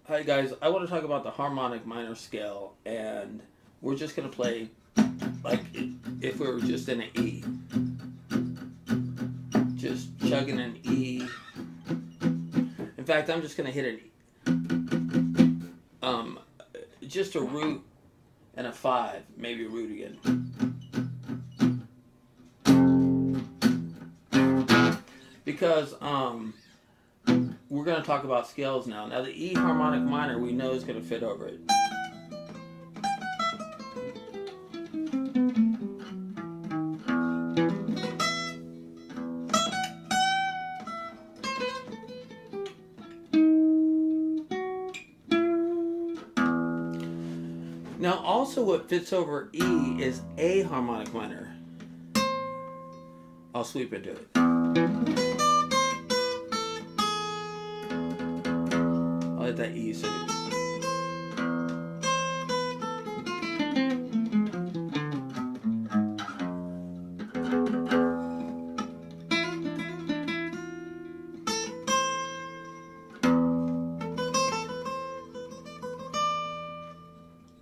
Hi guys, I want to talk about the harmonic minor scale, and we're just going to play like if we were just in an E. Just chugging an E. In fact, I'm just going to hit an just a root and a 5, maybe a root again. Because we're going to talk about scales now. Now the E harmonic minor we know is going to fit over it. Now also what fits over E is A harmonic minor. I'll sweep into it. I'll hit that E so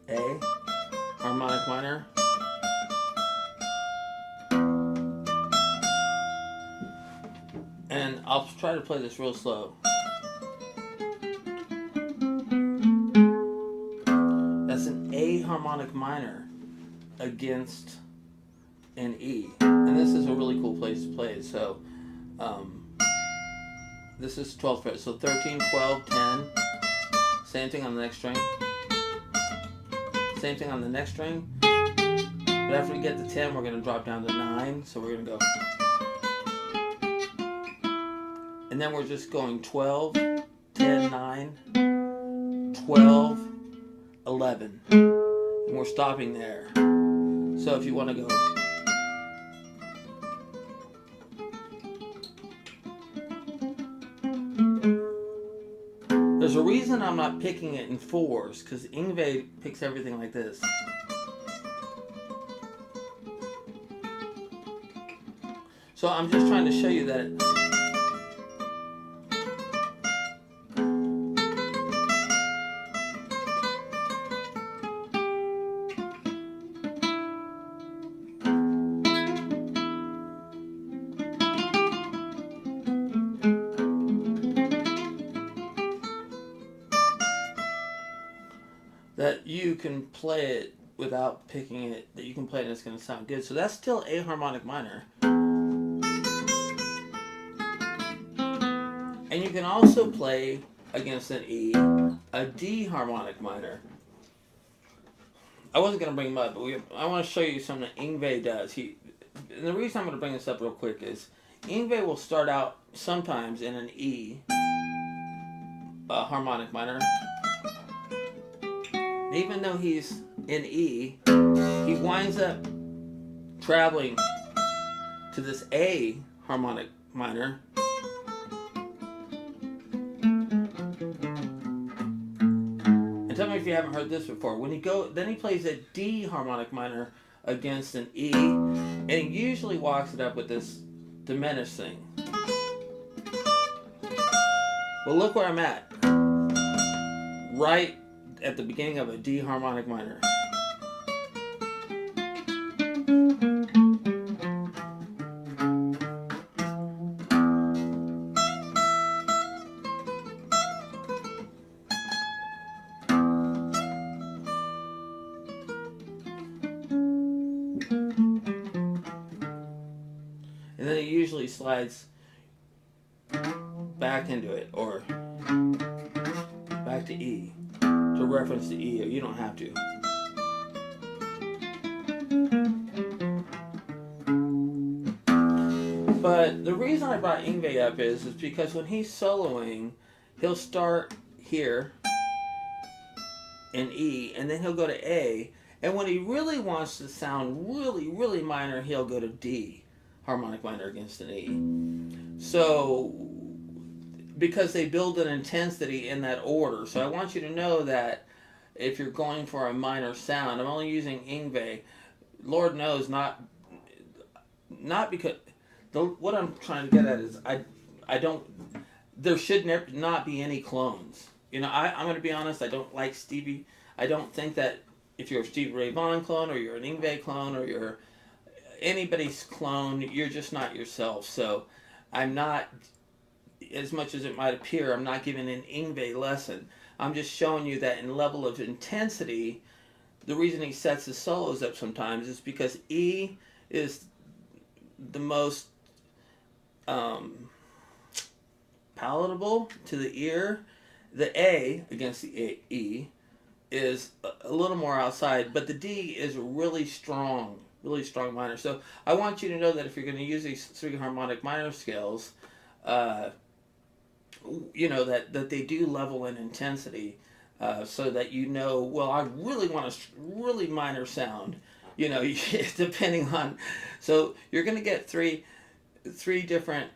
A harmonic minor. And I'll try to play this real slow. That's an A harmonic minor against an E. And this is a really cool place to play it. So, this is 12th fret. So 13, 12, 10. Same thing on the next string. Same thing on the next string. But after we get to 10, we're going to drop down to 9. So we're going to go. And then we're just going 12, 10, 9, 12, 11. And we're stopping there. So if you want to go. There's a reason I'm not picking it in 4s, because Yngwie picks everything like this. So I'm just trying to show you that that you can play it without picking it, that you can play it and it's going to sound good. So that's still A harmonic minor. And you can also play against an E, a D harmonic minor. I wasn't going to bring him up, but I want to show you something that Yngwie does. And the reason I'm going to bring this up real quick is Yngwie will start out sometimes in an E harmonic minor. Even though he's in E, he winds up traveling to this A harmonic minor. And tell me if you haven't heard this before. Then he plays a D harmonic minor against an E, and he usually walks it up with this diminished thing. But look where I'm at. Right at the beginning of a D harmonic minor. And then it usually slides back into it, or back to E. To reference the E, you don't have to. But the reason I brought Yngwie up is because when he's soloing, he'll start here in E, and then he'll go to A, and when he really wants to sound really, really minor, he'll go to D harmonic minor against an E. So because they build an intensity in that order. So I want you to know that if you're going for a minor sound, I'm only using Yngwie. Lord knows, not because what I'm trying to get at is I don't. There should not be any clones. You know, I'm going to be honest. I don't like Stevie. I don't think that if you're a Stevie Ray Vaughan clone or you're an Yngwie clone or you're anybody's clone, you're just not yourself. So I'm not, as much as it might appear, I'm not giving an Yngwie lesson. I'm just showing you that in level of intensity, the reason he sets his solos up sometimes is because E is the most palatable to the ear. The A against the E is a little more outside, but the D is really strong minor. So I want you to know that if you're going to use these three harmonic minor scales, you know that they do level in intensity, so that you know, well, I really want a really minor sound. You know, depending on, so you're going to get three different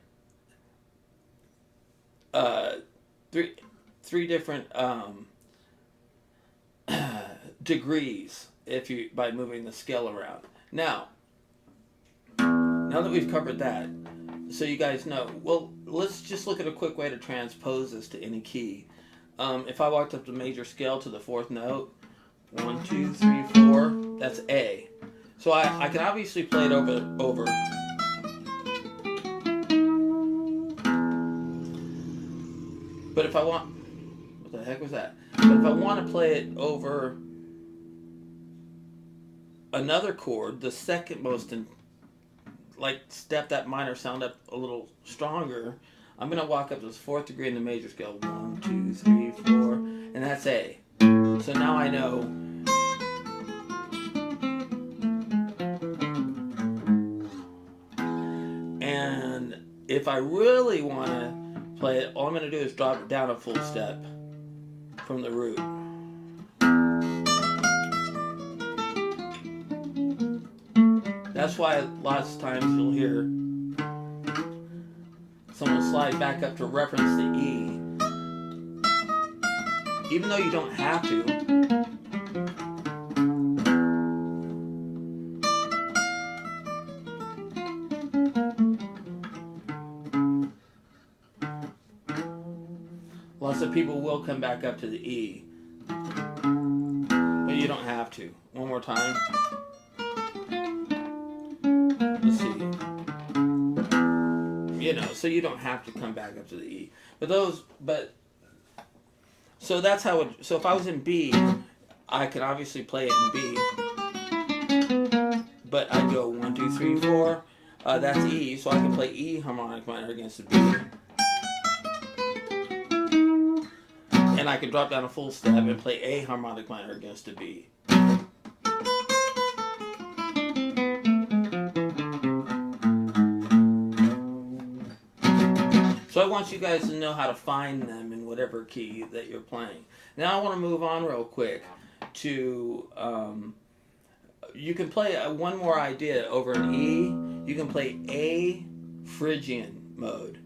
three different degrees by moving the scale around. Now that we've covered that, so you guys know, well, let's just look at a quick way to transpose this to any key. If I walked up the major scale to the fourth note, 1, 2, 3, 4, that's A. So I can obviously play it over. But if I want, what the heck was that? But if I want to play it over another chord, the second most, step that minor sound up a little stronger, I'm going to walk up to this fourth degree in the major scale. 1, 2, 3, 4, and that's A. So now I know. And if I really want to play it, all I'm going to do is drop it down a full step from the root. That's why lots of times you'll hear someone slide back up to reference the E, even though you don't have to. Lots of people will come back up to the E, but you don't have to. One more time. Let's see. You know, so you don't have to come back up to the E. So that's how it, so if I was in B, I could obviously play it in B, but I'd go 1, 2, 3, 4, that's E, so I can play E harmonic minor against the B. And I can drop down a full step and play A harmonic minor against a B. So I want you guys to know how to find them in whatever key that you're playing. Now I want to move on real quick to, you can play one more idea over an E. You can play A Phrygian mode.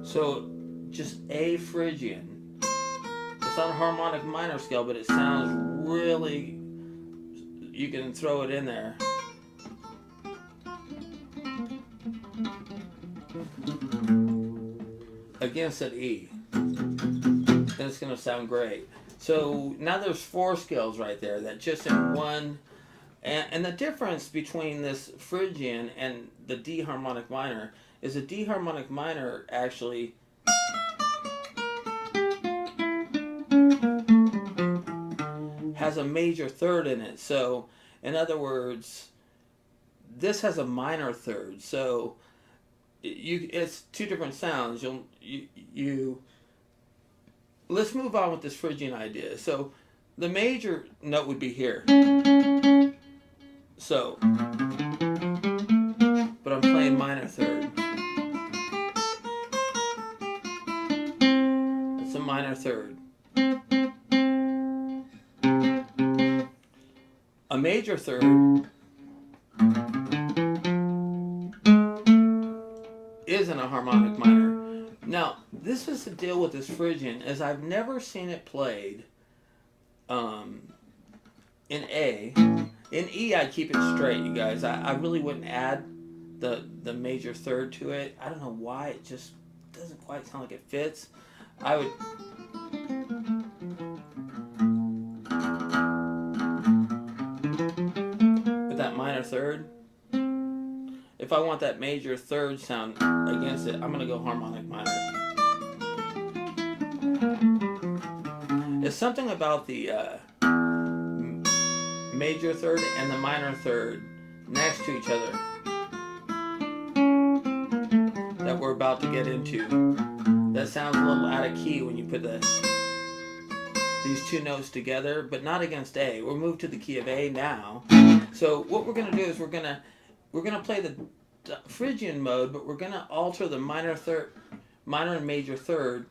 So, just A Phrygian. It's on a harmonic minor scale, but it sounds really, you can throw it in there. Against an E. And it's going to sound great. So, now there's 4 scales right there that just in one, and the difference between this Phrygian and the D harmonic minor is a D harmonic minor actually has a major third in it. So, in other words, this has a minor third. So, it's 2 different sounds. Let's move on with this Phrygian idea. So, the major note would be here. So, but I'm playing minor third. That's a minor third. a major third isn't a harmonic minor. Now, this is the deal with this Phrygian, is I've never seen it played in A. In E, I'd keep it straight, you guys. I really wouldn't add the major third to it. I don't know why. It just doesn't quite sound like it fits. I would... with that minor third, if I want that major third sound against it, I'm going to go harmonic minor. There's something about the major third and the minor third next to each other that we're about to get into that sounds a little out of key when you put these two notes together, but not against A. We'll move to the key of A now. So what we're going to do is we're going to play the Phrygian mode, but we're going to alter the minor and major third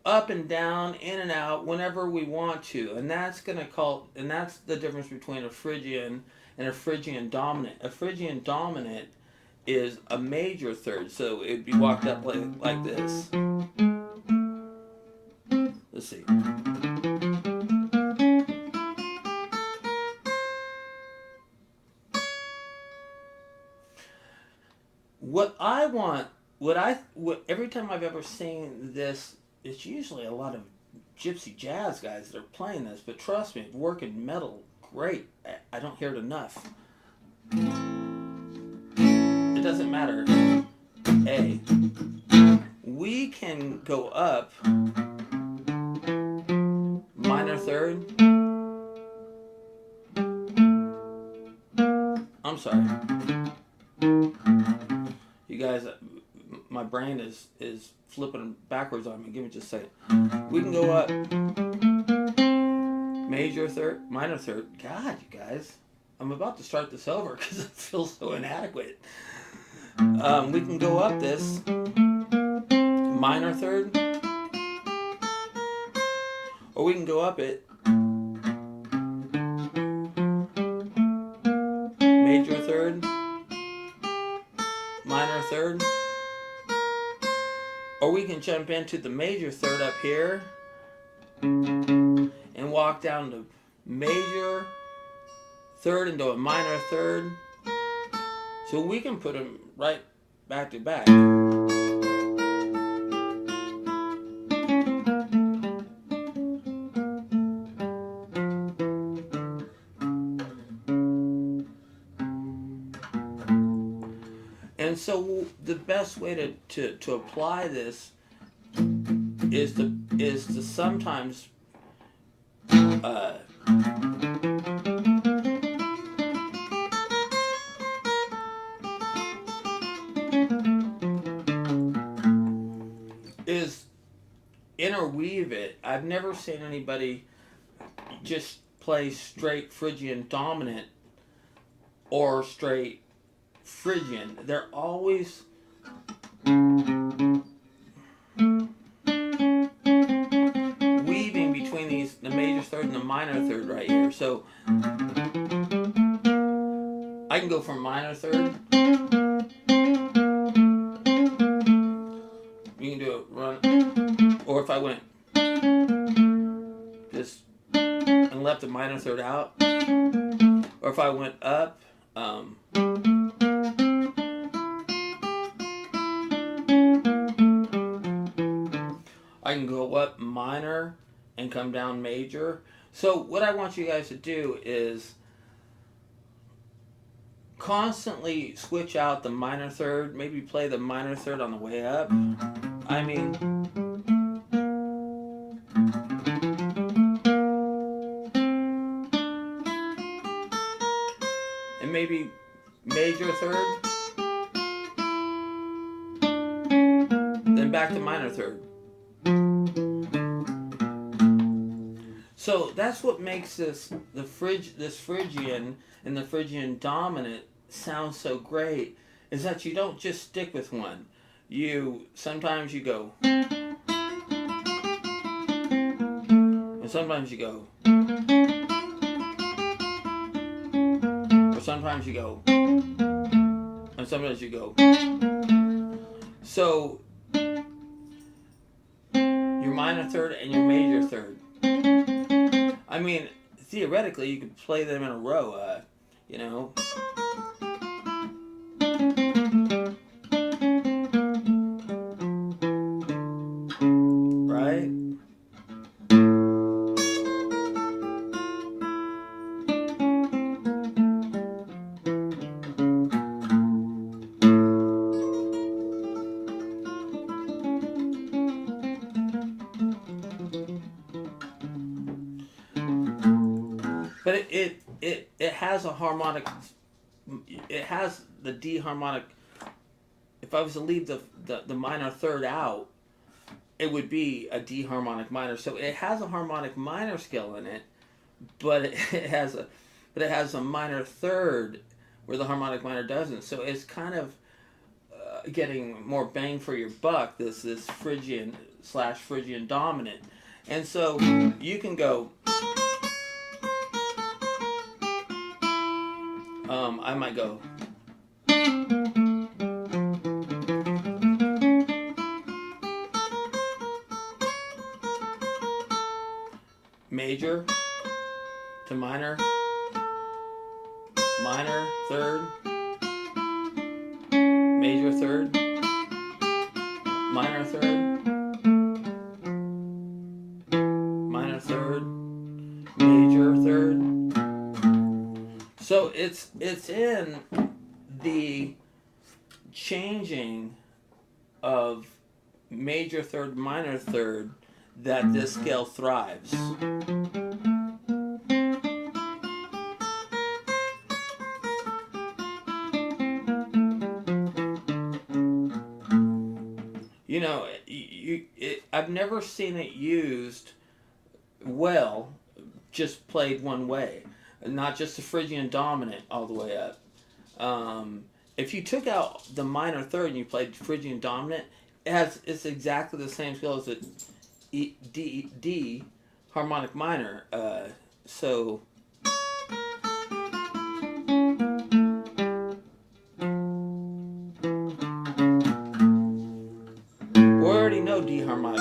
up and down, in and out, whenever we want to, and that's the difference between a Phrygian and a Phrygian dominant. A Phrygian dominant is a major third, so it'd be walked up like this. Let's see. Every time I've ever seen this, it's usually a lot of gypsy jazz guys that are playing this, but trust me, working metal, great. I don't hear it enough. It doesn't matter. A. We can go up minor third. I'm sorry. You guys, my brain is flipping backwards on me. Give me just a second. We can go up major third, minor third. God, you guys, I'm about to start this over because it feels so inadequate. We can go up this minor third, or we can go up it major third, minor third, or we can jump into the major third up here and walk down to major third into a minor third. So we can put them right back to back. And so the best way to apply this is to sometimes interweave it. I've never seen anybody just play straight Phrygian dominant or straight Phrygian. They're always weaving between the major third and the minor third right here. So I can go from minor third. You can do a run, or if I went just and left the minor third out, or if I went up, I can go up minor and come down major. So what I want you guys to do is constantly switch out the minor third, maybe play the minor third on the way up. I mean, and maybe major third, then back to minor third. So that's what makes this Phrygian and the Phrygian dominant sound so great, is that you don't just stick with one. Sometimes you go, and sometimes you go, sometimes you go, and sometimes you go. So your minor third and your major third. I mean, theoretically, you could play them in a row, you know. Right? But it has a harmonic. It has the D harmonic. If I was to leave the minor third out, it would be a D harmonic minor. So it has a harmonic minor scale in it, but it has a minor third where the harmonic minor doesn't. So it's kind of getting more bang for your buck. This Phrygian / Phrygian dominant, and so you can go. I might go. Major to minor, minor third, major third, minor third, minor third, major third. So it's in the changing of major third, minor third that this scale thrives. You know, I've never seen it used well, just played one way. Not just the Phrygian dominant all the way up. If you took out the minor third and you played Phrygian dominant, it's exactly the same scale as the D harmonic minor. So we already know D harmonic.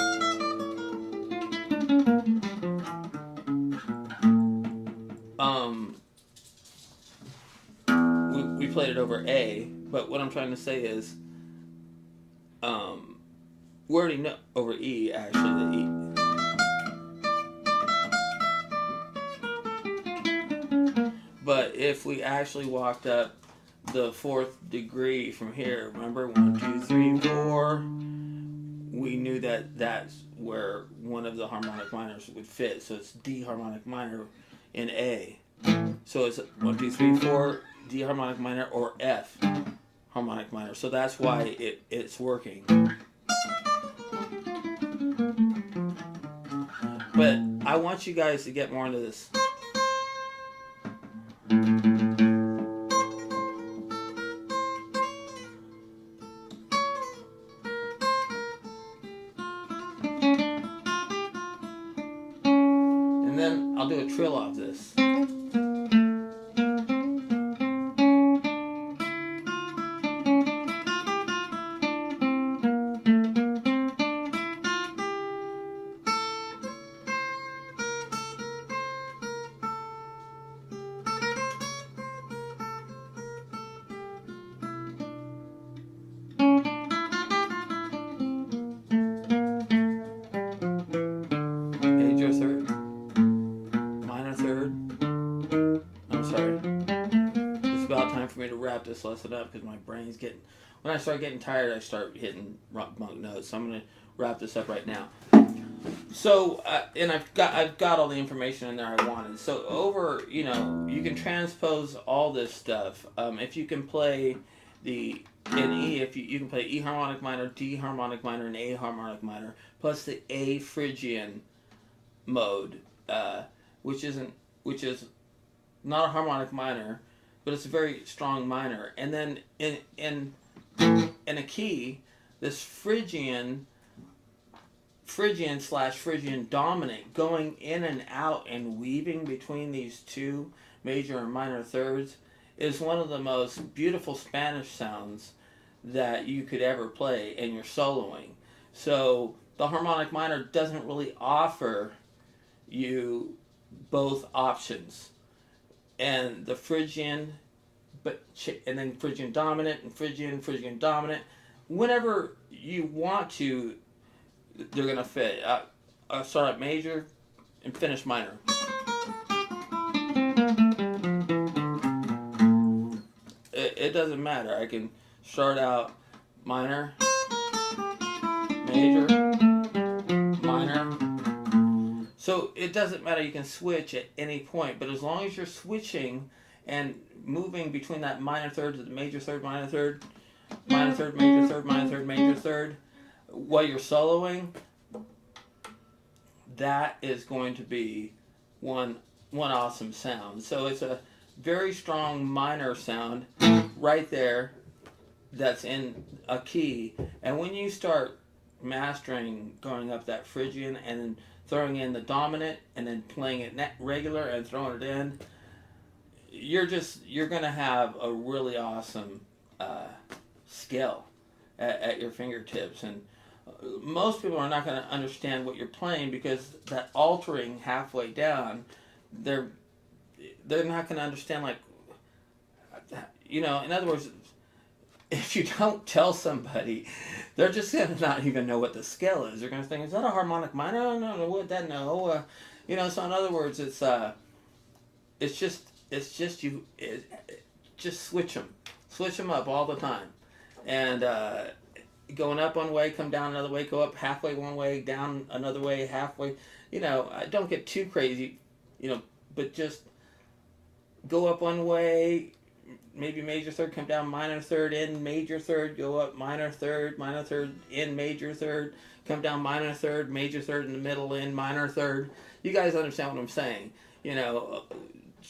We played it over A, but what I'm trying to say is, we already know over E, actually, the E. But if we actually walked up the fourth degree from here, remember, 1, 2, 3, 4, we knew that that's where one of the harmonic minors would fit. So it's D harmonic minor in A. So it's 1, 2, 3, 4, D harmonic minor, or F harmonic minor. So that's why it's working. But I want you guys to get more into this. And then I'll do a trill off this. Major third, minor third. I'm sorry. It's about time for me to wrap this lesson up because my brain's getting. When I start getting tired, I start hitting monk notes. So I'm going to wrap this up right now. So and I've got all the information in there I wanted. So over, you can transpose all this stuff. If you can play in E, if you can play E harmonic minor, D harmonic minor, and A harmonic minor, plus the A Phrygian mode, which is not a harmonic minor, but it's a very strong minor. And then in a key, this Phrygian / Phrygian dominant going in and out and weaving between these two major and minor thirds is one of the most beautiful Spanish sounds that you could ever play, and you're soloing. So the harmonic minor doesn't really offer you both options. And the Phrygian, and then Phrygian dominant and Phrygian dominant, whenever you want to, they're gonna fit. I'll start at major and finish minor. It doesn't matter. I can start out minor, major, minor. So it doesn't matter. You can switch at any point, but as long as you're switching and moving between that minor third to the major third, minor third, minor third, major third, minor third, major third, while you're soloing, that is going to be one awesome sound. So it's a very strong minor sound right there that's in a key. And when you start mastering, going up that Phrygian and then throwing in the dominant and then playing it regular and throwing it in, you're going to have a really awesome skill at your fingertips. And most people are not going to understand what you're playing, because that altering halfway down, they're not going to understand, like, in other words, if you don't tell somebody, they're just going to not even know what the scale is. They're going to think, is that a harmonic minor? Oh, no, what that? No. So in other words, it's just you just switch them up all the time, and going up one way, come down another way, go up halfway one way, down another way, halfway. Don't get too crazy, but just go up one way, maybe major third, come down minor third, in major third, go up minor third, in major third, come down minor third, major third in the middle, in minor third. You guys understand what I'm saying?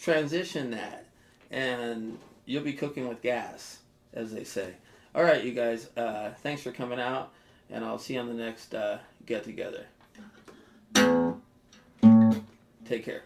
Transition that, and you'll be cooking with gas, as they say. All right, you guys, thanks for coming out, and I'll see you on the next get-together. Take care.